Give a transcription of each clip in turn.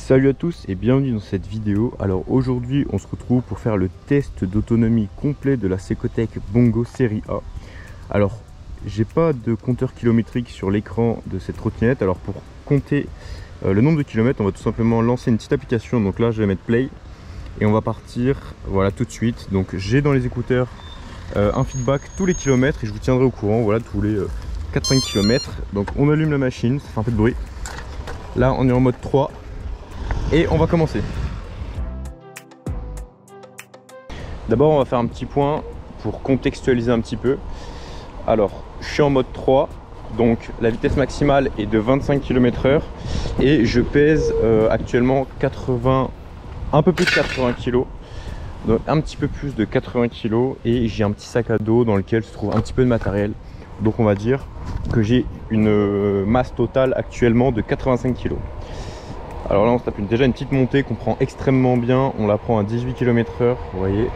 Salut à tous et bienvenue dans cette vidéo. Alors aujourd'hui on se retrouve pour faire le test d'autonomie complet de la Secotec Bongo série A. Alors j'ai pas de compteur kilométrique sur l'écran de cette trottinette. Alors pour compter le nombre de kilomètres, on va tout simplement lancer une petite application. Donc là je vais mettre play et on va partir, voilà, tout de suite. Donc j'ai dans les écouteurs un feedback tous les kilomètres et je vous tiendrai au courant, voilà, tous les 4-5 km. Donc on allume la machine, ça fait un peu de bruit. Là on est en mode 3 et on va commencer. D'abord on va faire un petit point pour contextualiser un petit peu. Alors je suis en mode 3, donc la vitesse maximale est de 25 km/h et je pèse actuellement 80, un peu plus de 80 kg, donc un petit peu plus de 80 kg, et j'ai un petit sac à dos dans lequel se trouve un petit peu de matériel. Donc on va dire que j'ai une masse totale actuellement de 85 kg. Alors là on se tape déjà une petite montée qu'on prend extrêmement bien, on la prend à 18 km/h, vous voyez,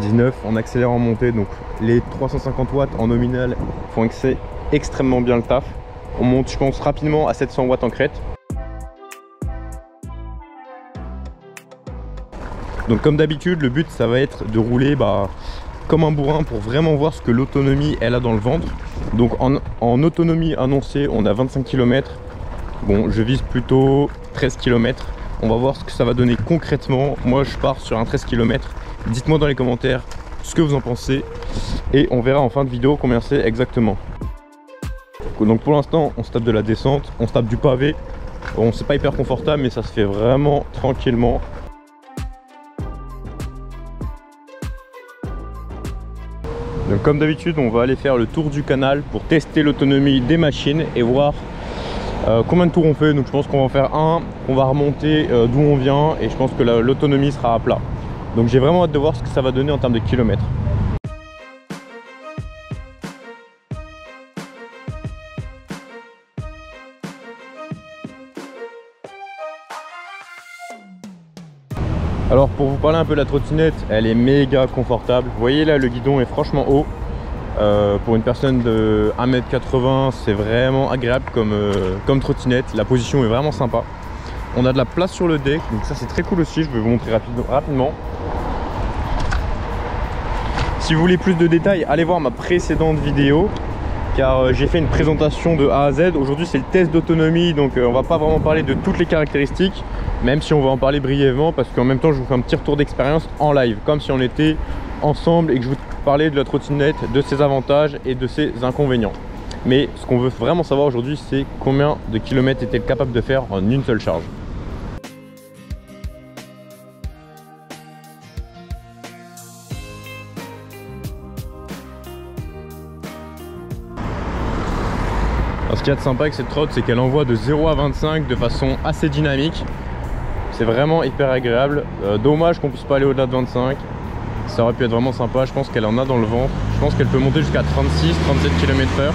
19, on accélère en montée, donc les 350 watts en nominal font extrêmement bien le taf. On monte je pense rapidement à 700 watts en crête. Donc comme d'habitude le but ça va être de rouler comme un bourrin pour vraiment voir ce que l'autonomie elle a dans le ventre. Donc en autonomie annoncée on a 25 km. Bon, je vise plutôt 13 km. On va voir ce que ça va donner concrètement. Moi je pars sur un 13 km. Dites-moi dans les commentaires ce que vous en pensez et on verra en fin de vidéo combien c'est exactement. Donc pour l'instant on se tape de la descente, on se tape du pavé. Bon, c'est pas hyper confortable mais ça se fait vraiment tranquillement. Donc comme d'habitude on va aller faire le tour du canal pour tester l'autonomie des machines et voir combien de tours on fait. Donc je pense qu'on va en faire un, on va remonter d'où on vient et je pense que l'autonomie sera à plat. Donc j'ai vraiment hâte de voir ce que ça va donner en termes de kilomètres. Alors pour vous parler un peu de la trottinette, elle est méga confortable. Vous voyez là le guidon est franchement haut. Pour une personne de 1m80 c'est vraiment agréable comme trottinette. La position est vraiment sympa. On a de la place sur le deck, donc ça c'est très cool aussi. Je vais vous montrer rapidement. Si vous voulez plus de détails, allez voir ma précédente vidéo car j'ai fait une présentation de A à Z. Aujourd'hui c'est le test d'autonomie, donc on va pas vraiment parler de toutes les caractéristiques, même si on va en parler brièvement parce qu'en même temps je vous fais un petit retour d'expérience en live, comme si on était ensemble et que je vous parlais de la trottinette, de ses avantages et de ses inconvénients. Mais ce qu'on veut vraiment savoir aujourd'hui, c'est combien de kilomètres est-elle capable de faire en une seule charge. Alors, ce qu'il y a de sympa avec cette trotte, c'est qu'elle envoie de 0 à 25 de façon assez dynamique. C'est vraiment hyper agréable. Dommage qu'on puisse pas aller au-delà de 25. Ça aurait pu être vraiment sympa. Je pense qu'elle en a dans le ventre. Je pense qu'elle peut monter jusqu'à 36-37 km/h.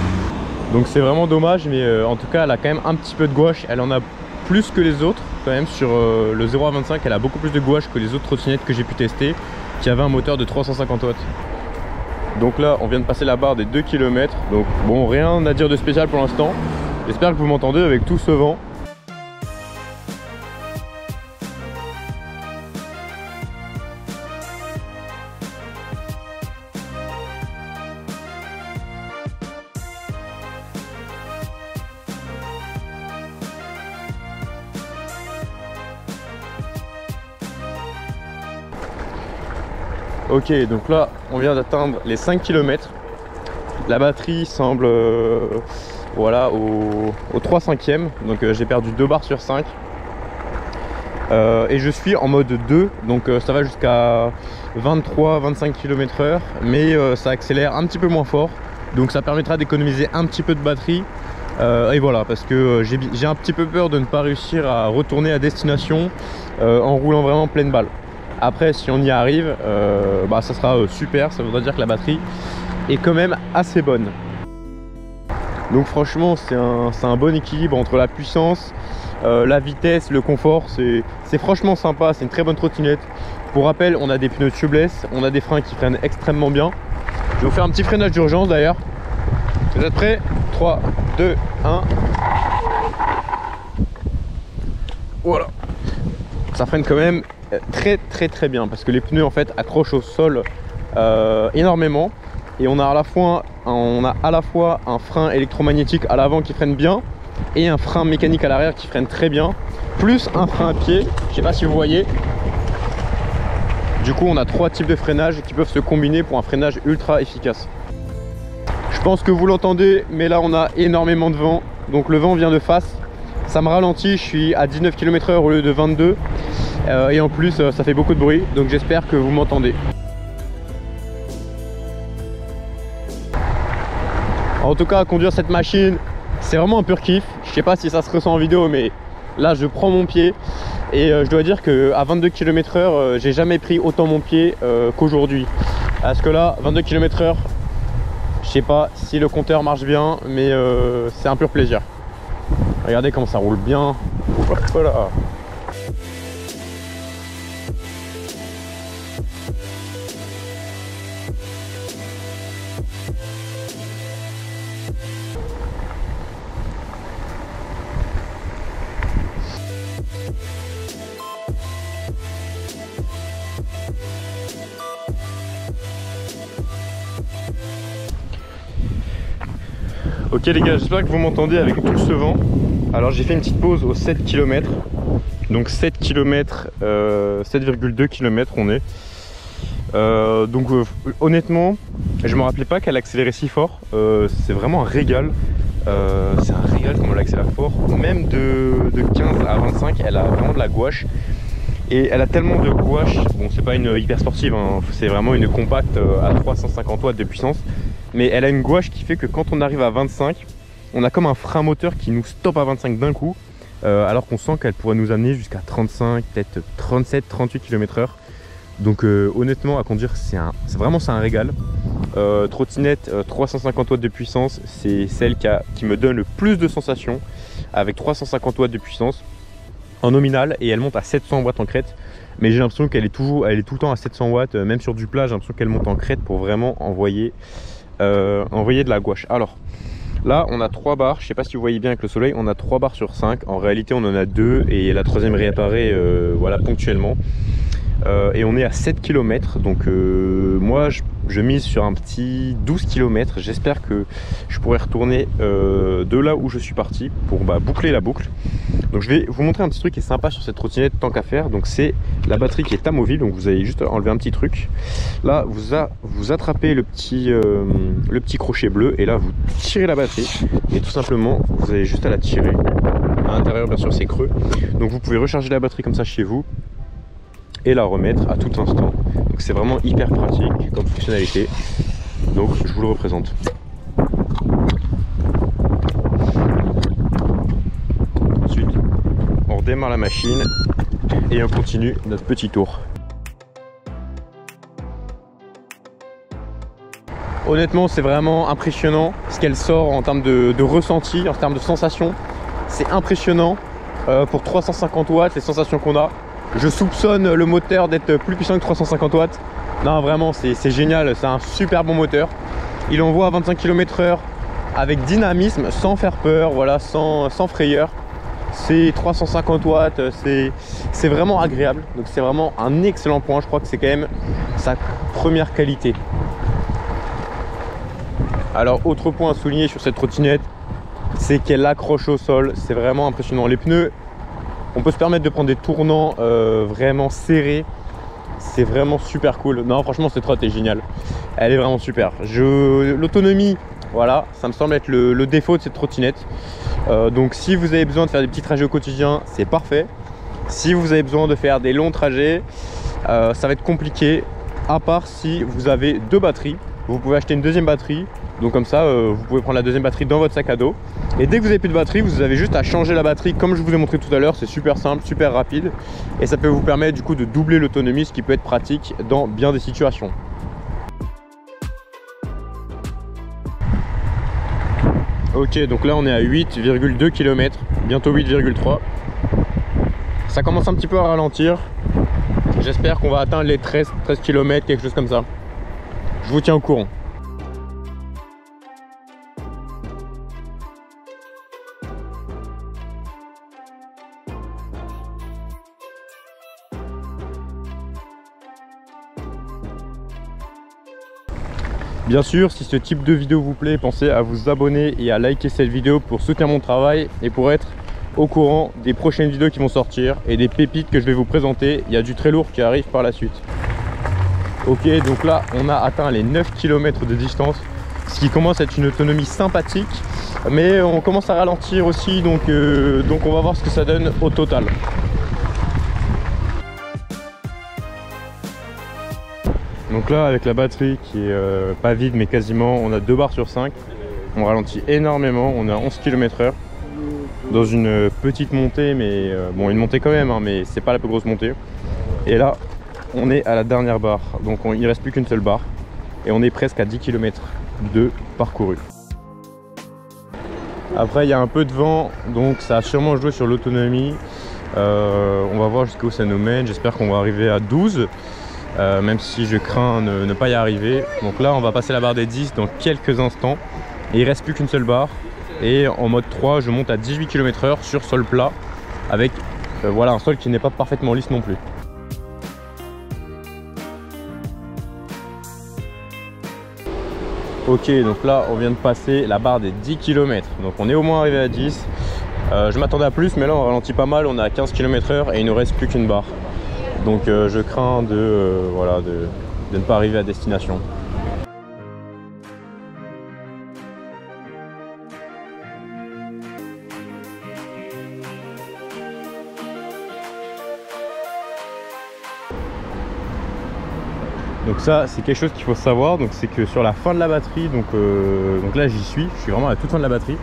Donc c'est vraiment dommage, mais en tout cas elle a quand même un petit peu de gouache. Elle en a plus que les autres quand même. Sur le 0 à 25 elle a beaucoup plus de gouache que les autres trottinettes que j'ai pu tester, qui avaient un moteur de 350 watts. Donc là on vient de passer la barre des 2 km. Donc bon, rien à dire de spécial pour l'instant. J'espère que vous m'entendez avec tout ce vent. Ok, donc là on vient d'atteindre les 5 km. La batterie semble voilà, au 3/5e. Donc j'ai perdu 2 barres sur 5. Et je suis en mode 2, donc ça va jusqu'à 23-25 km/h, mais ça accélère un petit peu moins fort. Donc ça permettra d'économiser un petit peu de batterie. Et voilà, parce que j'ai un petit peu peur de ne pas réussir à retourner à destination en roulant vraiment pleine balle. Après si on y arrive, ça sera super, ça voudra dire que la batterie est quand même assez bonne. Donc franchement c'est un bon équilibre entre la puissance, la vitesse, le confort. C'est franchement sympa, c'est une très bonne trottinette. Pour rappel, on a des pneus tubeless, on a des freins qui freinent extrêmement bien. Je vais vous faire un petit freinage d'urgence d'ailleurs. Vous êtes prêts? 3, 2, 1. Voilà. ça freine quand même très bien parce que les pneus en fait accrochent au sol énormément. Et on a à la fois un frein électromagnétique à l'avant qui freine bien et un frein mécanique à l'arrière qui freine très bien, plus un frein à pied, je sais pas si vous voyez. Du coup on a 3 types de freinage qui peuvent se combiner pour un freinage ultra efficace. Je pense que vous l'entendez, mais là on a énormément de vent, donc le vent vient de face, ça me ralentit, je suis à 19 km/h au lieu de 22 et en plus ça fait beaucoup de bruit, donc j'espère que vous m'entendez. En tout cas, conduire cette machine, c'est vraiment un pur kiff. Je sais pas si ça se ressent en vidéo, mais là, je prends mon pied. Et je dois dire qu'à 22 km/h, j'ai jamais pris autant mon pied qu'aujourd'hui. Parce que là, 22 km/h, je sais pas si le compteur marche bien, mais c'est un pur plaisir. Regardez comment ça roule bien. Voilà. Ok les gars, j'espère que vous m'entendez avec tout ce vent. Alors j'ai fait une petite pause aux 7 km. Donc 7 km, 7,2 km on est. Honnêtement, je me rappelais pas qu'elle accélérait si fort. C'est vraiment un régal. C'est un régal comme elle accélère fort. Même de 15 à 25, elle a vraiment de la gouache. Et elle a tellement de gouache. Bon, c'est pas une hyper sportive, hein, c'est vraiment une compacte à 350 watts de puissance. Mais elle a une gouache qui fait que quand on arrive à 25, on a comme un frein moteur qui nous stoppe à 25 d'un coup, alors qu'on sent qu'elle pourrait nous amener jusqu'à 35, peut-être 37, 38 km/h. Donc honnêtement, à conduire, c'est vraiment un régal. Trottinette 350 watts de puissance, c'est celle qui me donne le plus de sensations, avec 350 watts de puissance en nominal, et elle monte à 700 watts en crête. Mais j'ai l'impression qu'elle est tout le temps à 700 watts, même sur du plat, j'ai l'impression qu'elle monte en crête pour vraiment envoyer de la gouache. Alors là on a 3 barres, je sais pas si vous voyez bien avec le soleil, on a 3 barres sur 5, en réalité on en a 2 et la troisième réapparaît voilà, ponctuellement. Et on est à 7 km, donc moi je mise sur un petit 12 km. J'espère que je pourrai retourner de là où je suis parti pour boucler la boucle. Donc je vais vous montrer un petit truc qui est sympa sur cette trottinette tant qu'à faire. Donc c'est la batterie qui est amovible, donc vous allez juste enlever un petit truc. Là vous attrapez le petit crochet bleu et là vous tirez la batterie et tout simplement vous avez juste à la tirer. À l'intérieur bien sûr c'est creux, donc vous pouvez recharger la batterie comme ça chez vous et la remettre à tout instant. Donc c'est vraiment hyper pratique comme fonctionnalité. Donc je vous le représente. Ensuite on redémarre la machine et on continue notre petit tour. Honnêtement c'est vraiment impressionnant ce qu'elle sort en termes de ressenti, en termes de sensations. C'est impressionnant pour 350 watts les sensations qu'on a. Je soupçonne le moteur d'être plus puissant que 350 watts. Non, vraiment, c'est génial. C'est un super bon moteur. Il envoie à 25 km/h avec dynamisme, sans faire peur, voilà, sans frayeur. C'est 350 watts, c'est vraiment agréable. Donc c'est vraiment un excellent point. Je crois que c'est quand même sa première qualité. Alors, autre point à souligner sur cette trottinette, c'est qu'elle accroche au sol. C'est vraiment impressionnant. Les pneus, on peut se permettre de prendre des tournants vraiment serrés. C'est vraiment super cool. Non, franchement, cette trotte est géniale. Elle est vraiment super. L'autonomie, voilà, ça me semble être le défaut de cette trottinette. Donc, si vous avez besoin de faire des petits trajets au quotidien, c'est parfait. Si vous avez besoin de faire des longs trajets, ça va être compliqué. À part si vous avez 2 batteries. Vous pouvez acheter une deuxième batterie. Donc comme ça, vous pouvez prendre la deuxième batterie dans votre sac à dos. Et dès que vous n'avez plus de batterie, vous avez juste à changer la batterie comme je vous ai montré tout à l'heure. C'est super simple, super rapide. Et ça peut vous permettre du coup de doubler l'autonomie, ce qui peut être pratique dans bien des situations. Ok, donc là on est à 8,2 km, bientôt 8,3. Ça commence un petit peu à ralentir. J'espère qu'on va atteindre les 13 km, quelque chose comme ça. Je vous tiens au courant. Bien sûr, si ce type de vidéo vous plaît, pensez à vous abonner et à liker cette vidéo pour soutenir mon travail et pour être au courant des prochaines vidéos qui vont sortir et des pépites que je vais vous présenter. Il y a du très lourd qui arrive par la suite. Ok, donc là on a atteint les 9 km de distance, ce qui commence à être une autonomie sympathique, mais on commence à ralentir aussi, donc on va voir ce que ça donne au total. Donc là, avec la batterie qui est pas vide mais quasiment, on a 2 barres sur 5. On ralentit énormément, on est à 11 km/h dans une petite montée, mais bon, une montée quand même, hein, mais c'est pas la plus grosse montée. Et là, on est à la dernière barre, donc il ne reste plus qu'une seule barre et on est presque à 10 km de parcouru. Après, il y a un peu de vent, donc ça a sûrement joué sur l'autonomie. On va voir jusqu'où ça nous mène. J'espère qu'on va arriver à 12. Même si je crains ne pas y arriver. Donc là on va passer la barre des 10 dans quelques instants et il reste plus qu'une seule barre, et en mode 3 je monte à 18 km/h sur sol plat avec voilà, un sol qui n'est pas parfaitement lisse non plus. Ok, donc là on vient de passer la barre des 10 km, donc on est au moins arrivé à 10. Je m'attendais à plus, mais là on ralentit pas mal, on est à 15 km/h et il ne reste plus qu'une barre. Donc je crains voilà, de ne pas arriver à destination. Donc ça c'est quelque chose qu'il faut savoir, donc c'est que sur la fin de la batterie, donc là je suis vraiment à la toute fin de la batterie.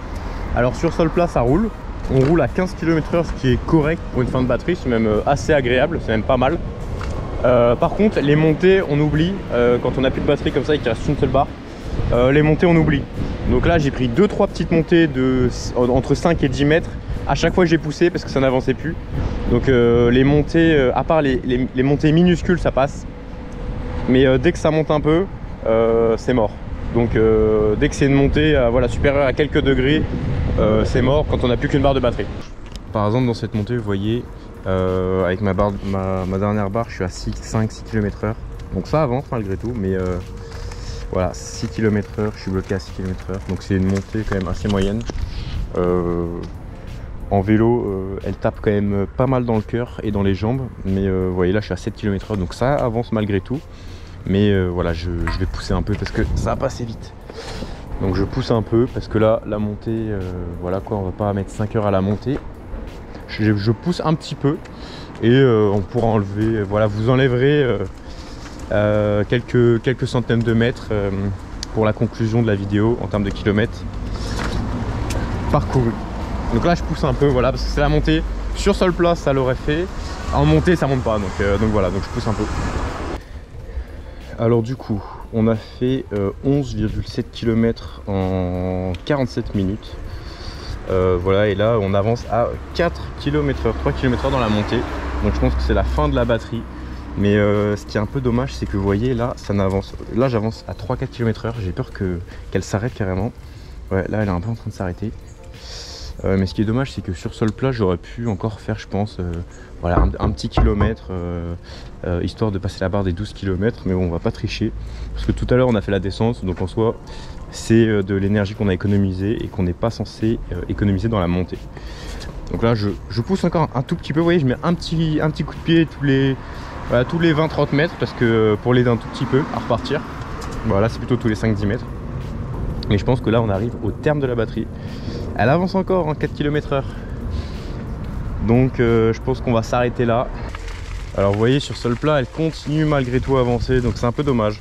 Alors sur sol plat ça roule. On roule à 15 km/h, ce qui est correct pour une fin de batterie, c'est même assez agréable, c'est même pas mal. Par contre, les montées, on oublie, quand on n'a plus de batterie comme ça et qu'il reste une seule barre, les montées, on oublie. Donc là, j'ai pris 2-3 petites montées entre 5 et 10 mètres à chaque fois que j'ai poussé parce que ça n'avançait plus. Donc les montées, à part les montées minuscules, ça passe. Mais dès que ça monte un peu, c'est mort. Donc dès que c'est une montée voilà, supérieure à quelques degrés, c'est mort quand on n'a plus qu'une barre de batterie. Par exemple dans cette montée vous voyez avec ma dernière barre je suis à 5-6 km/h, donc ça avance malgré tout, mais voilà, 6 km/h, je suis bloqué à 6 km/h, donc c'est une montée quand même assez moyenne. En vélo elle tape quand même pas mal dans le cœur et dans les jambes, mais vous voyez là je suis à 7 km/h, donc ça avance malgré tout. Mais voilà, je vais pousser un peu parce que ça va passer vite. Donc je pousse un peu parce que là, la montée, voilà quoi, on va pas mettre 5 heures à la montée. Je pousse un petit peu et on pourra enlever, voilà, vous enlèverez quelques centaines de mètres pour la conclusion de la vidéo en termes de kilomètres parcourus. Donc là je pousse un peu, voilà, parce que c'est la montée. Sur sol plat ça l'aurait fait, en montée ça monte pas, donc voilà, donc je pousse un peu. Alors du coup, on a fait 11,7 km en 47 minutes. Voilà, et là on avance à 4 km/h, 3 km/h dans la montée. Donc je pense que c'est la fin de la batterie. Mais ce qui est un peu dommage, c'est que vous voyez là, ça n'avance. Là j'avance à 3-4 km/h, j'ai peur qu'elle s'arrête carrément. Ouais, là elle est un peu en train de s'arrêter. Mais ce qui est dommage, c'est que sur sol plat j'aurais pu encore faire, je pense, voilà, un petit kilomètre, histoire de passer la barre des 12 km. Mais bon, on va pas tricher parce que tout à l'heure on a fait la descente, donc en soi c'est de l'énergie qu'on a économisée et qu'on n'est pas censé économiser dans la montée. Donc là je pousse encore un tout petit peu, vous voyez, je mets un petit coup de pied tous les 20-30 mètres, parce que pour l'aider un tout petit peu à repartir. Voilà, c'est plutôt tous les 5-10 mètres. Mais je pense que là on arrive au terme de la batterie. Elle avance encore en 4 km/h. Donc je pense qu'on va s'arrêter là. Alors vous voyez, sur sol plat elle continue malgré tout à avancer, donc c'est un peu dommage.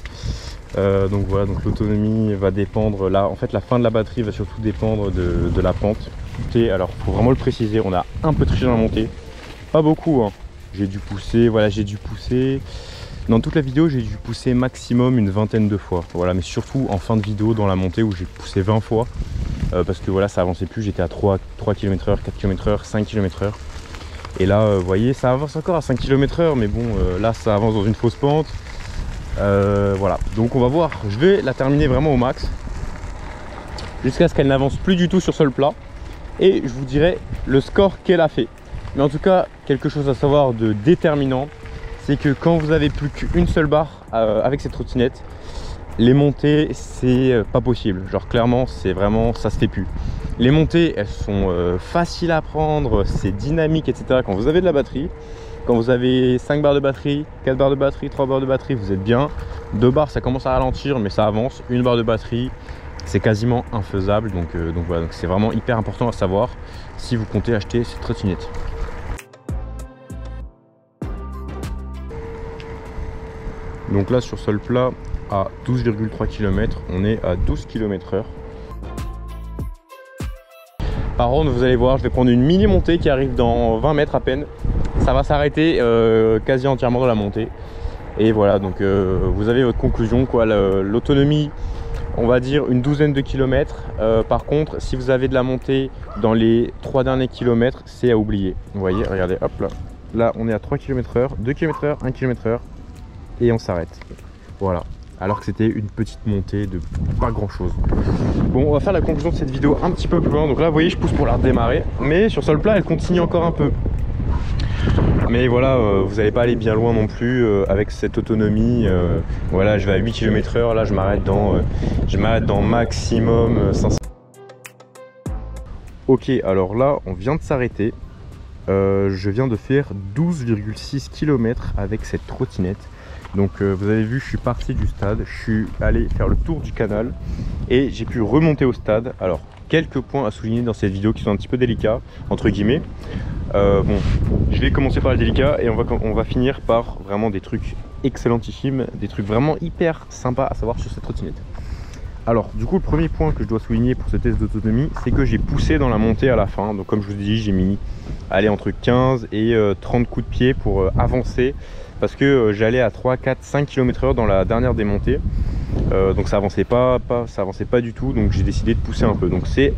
Donc voilà, donc l'autonomie va dépendre là, en fait la fin de la batterie va surtout dépendre de la pente. Et alors faut vraiment le préciser, on a un peu triché dans la montée, pas beaucoup hein. J'ai dû pousser, voilà, j'ai dû pousser dans toute la vidéo, j'ai dû pousser maximum une vingtaine de fois, voilà, mais surtout en fin de vidéo dans la montée où j'ai poussé 20 fois parce que voilà, ça avançait plus, j'étais à 3 km/h, 4 km/h, 5 km/h. Et là vous voyez, ça avance encore à 5 km/h, mais bon là ça avance dans une fausse pente. Voilà, donc on va voir, je vais la terminer vraiment au max jusqu'à ce qu'elle n'avance plus du tout sur sol plat, et je vous dirai le score qu'elle a fait. Mais en tout cas, quelque chose à savoir de déterminant, c'est que quand vous avez plus qu'une seule barre avec cette trottinette, Les montées, c'est pas possible. Genre clairement, c'est vraiment, ça se fait plus. Les montées, elles sont faciles à prendre, c'est dynamique, etc. Quand vous avez de la batterie, quand vous avez 5 barres de batterie, 4 barres de batterie, 3 barres de batterie, vous êtes bien. 2 barres, ça commence à ralentir, mais ça avance. 1 barre de batterie, c'est quasiment infaisable. Donc voilà, donc c'est vraiment hyper important à savoir si vous comptez acheter cette trottinette. Donc là, sur sol plat, à 12,3 km, on est à 12 km/h. Par contre, vous allez voir, je vais prendre une mini montée qui arrive dans 20 mètres à peine. Ça va s'arrêter quasi entièrement dans la montée. Et voilà, donc vous avez votre conclusion, quoi. L'autonomie, on va dire une douzaine de kilomètres. Par contre, si vous avez de la montée dans les 3 derniers kilomètres, c'est à oublier. Vous voyez, regardez, hop là. Là, on est à 3 km/h, 2 km/h, 1 km/h. Et on s'arrête. Voilà. Alors que c'était une petite montée de pas grand chose. Bon, on va faire la conclusion de cette vidéo un petit peu plus loin. Donc là, vous voyez, je pousse pour la redémarrer. Mais sur sol plat, elle continue encore un peu. Mais voilà, vous n'allez pas aller bien loin non plus avec cette autonomie. Voilà, je vais à 8 km/h. Là, je m'arrête dans maximum 500. Ok, alors là, on vient de s'arrêter. Je viens de faire 12,6 km avec cette trottinette. Donc vous avez vu, je suis parti du stade, je suis allé faire le tour du canal et j'ai pu remonter au stade. Alors quelques points à souligner dans cette vidéo qui sont un petit peu délicats entre guillemets. Bon, je vais commencer par le délicat et on va finir par vraiment des trucs excellentissimes, des trucs vraiment hyper sympas à savoir sur cette trottinette. Alors du coup, le premier point que je dois souligner pour ce test d'autonomie, c'est que j'ai poussé dans la montée à la fin. Donc comme je vous dis, j'ai mis entre 15 et 30 coups de pied pour avancer. Parce que j'allais à 3, 4, 5 km/h dans la dernière des montées. Donc ça avançait pas du tout. Donc j'ai décidé de pousser un peu. Donc c'est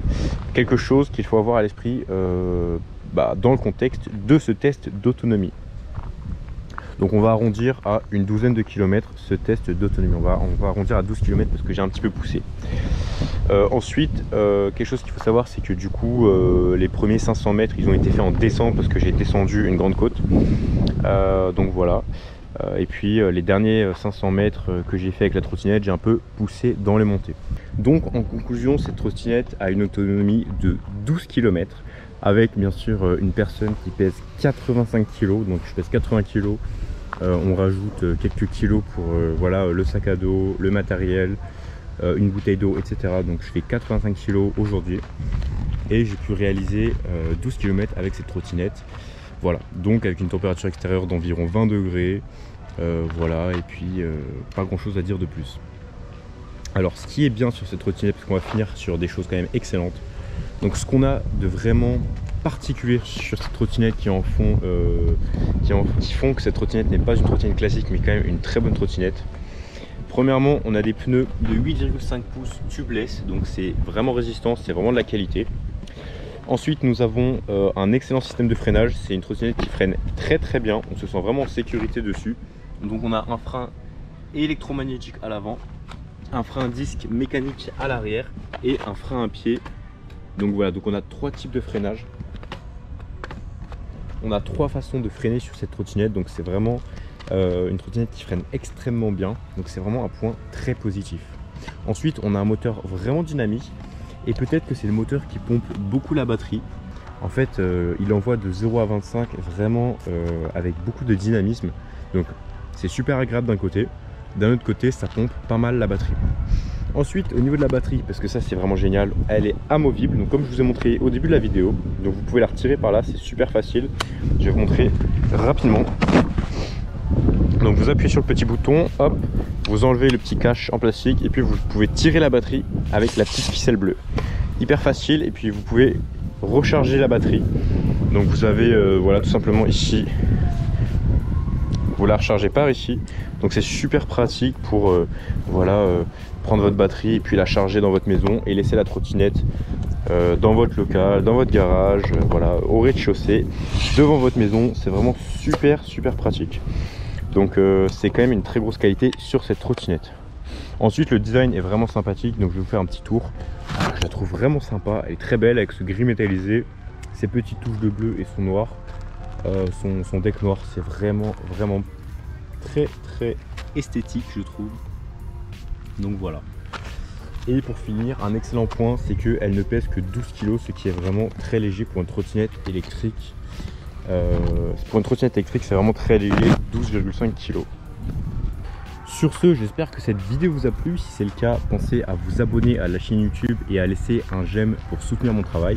quelque chose qu'il faut avoir à l'esprit dans le contexte de ce test d'autonomie. Donc on va arrondir à une douzaine de kilomètres ce test d'autonomie. On va arrondir à 12 km parce que j'ai un petit peu poussé. Ensuite, quelque chose qu'il faut savoir, c'est que du coup, les premiers 500 mètres, ils ont été faits en descente parce que j'ai descendu une grande côte. Donc voilà. Et puis les derniers 500 mètres que j'ai fait avec la trottinette, j'ai un peu poussé dans les montées. Donc en conclusion, cette trottinette a une autonomie de 12 km avec bien sûr une personne qui pèse 85 kg. Donc je pèse 80 kg. On rajoute quelques kilos pour voilà, le sac à dos, le matériel, une bouteille d'eau, etc. Donc je fais 85 kg aujourd'hui et j'ai pu réaliser 12 km avec cette trottinette. Voilà, donc avec une température extérieure d'environ 20 degrés. Voilà, et puis pas grand chose à dire de plus. Alors ce qui est bien sur cette trottinette, parce qu'on va finir sur des choses quand même excellentes. Donc ce qu'on a de vraiment particulier sur cette trottinette qui font que cette trottinette n'est pas une trottinette classique mais quand même une très bonne trottinette. Premièrement, on a des pneus de 8,5 pouces tubeless, donc c'est vraiment résistant, c'est vraiment de la qualité. Ensuite, nous avons un excellent système de freinage. C'est une trottinette qui freine très très bien, on se sent vraiment en sécurité dessus. Donc on a un frein électromagnétique à l'avant, un frein disque mécanique à l'arrière et un frein à pied. Donc voilà, donc on a 3 types de freinage. On a 3 façons de freiner sur cette trottinette, donc c'est vraiment une trottinette qui freine extrêmement bien. Donc c'est vraiment un point très positif. Ensuite, on a un moteur vraiment dynamique et peut-être que c'est le moteur qui pompe beaucoup la batterie. En fait, il envoie de 0 à 25 vraiment avec beaucoup de dynamisme. Donc c'est super agréable d'un côté. D'un autre côté, ça pompe pas mal la batterie. Ensuite, au niveau de la batterie, parce que ça c'est vraiment génial, elle est amovible. Donc comme je vous ai montré au début de la vidéo, donc vous pouvez la retirer par là, c'est super facile. Je vais vous montrer rapidement. Donc vous appuyez sur le petit bouton, hop, vous enlevez le petit cache en plastique et puis vous pouvez tirer la batterie avec la petite ficelle bleue. Hyper facile, et puis vous pouvez recharger la batterie. Donc vous avez voilà, tout simplement ici, vous la rechargez par ici. Donc c'est super pratique pour voilà, prendre votre batterie et puis la charger dans votre maison et laisser la trottinette dans votre local, dans votre garage, voilà, au rez-de-chaussée, devant votre maison. C'est vraiment super pratique. Donc c'est quand même une très grosse qualité sur cette trottinette. Ensuite, le design est vraiment sympathique, donc je vais vous faire un petit tour. Je la trouve vraiment sympa, elle est très belle avec ce gris métallisé, ses petites touches de bleu et son noir, son deck noir. C'est vraiment très esthétique, je trouve. Donc voilà. Et pour finir, un excellent point, c'est qu'elle ne pèse que 12 kg, ce qui est vraiment très léger pour une trottinette électrique. Pour une trottinette électrique, c'est vraiment très léger, 12,5 kg. Sur ce, j'espère que cette vidéo vous a plu. Si c'est le cas, pensez à vous abonner à la chaîne YouTube et à laisser un j'aime pour soutenir mon travail.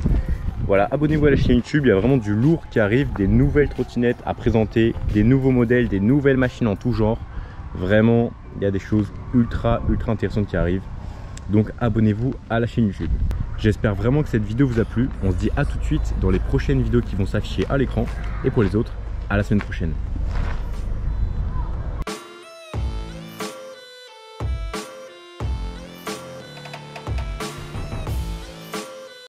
Voilà, abonnez-vous à la chaîne YouTube, il y a vraiment du lourd qui arrive, des nouvelles trottinettes à présenter, des nouveaux modèles, des nouvelles machines en tout genre. Vraiment, il y a des choses ultra intéressantes qui arrivent. Donc abonnez-vous à la chaîne YouTube. J'espère vraiment que cette vidéo vous a plu. On se dit à tout de suite dans les prochaines vidéos qui vont s'afficher à l'écran. Et pour les autres, à la semaine prochaine.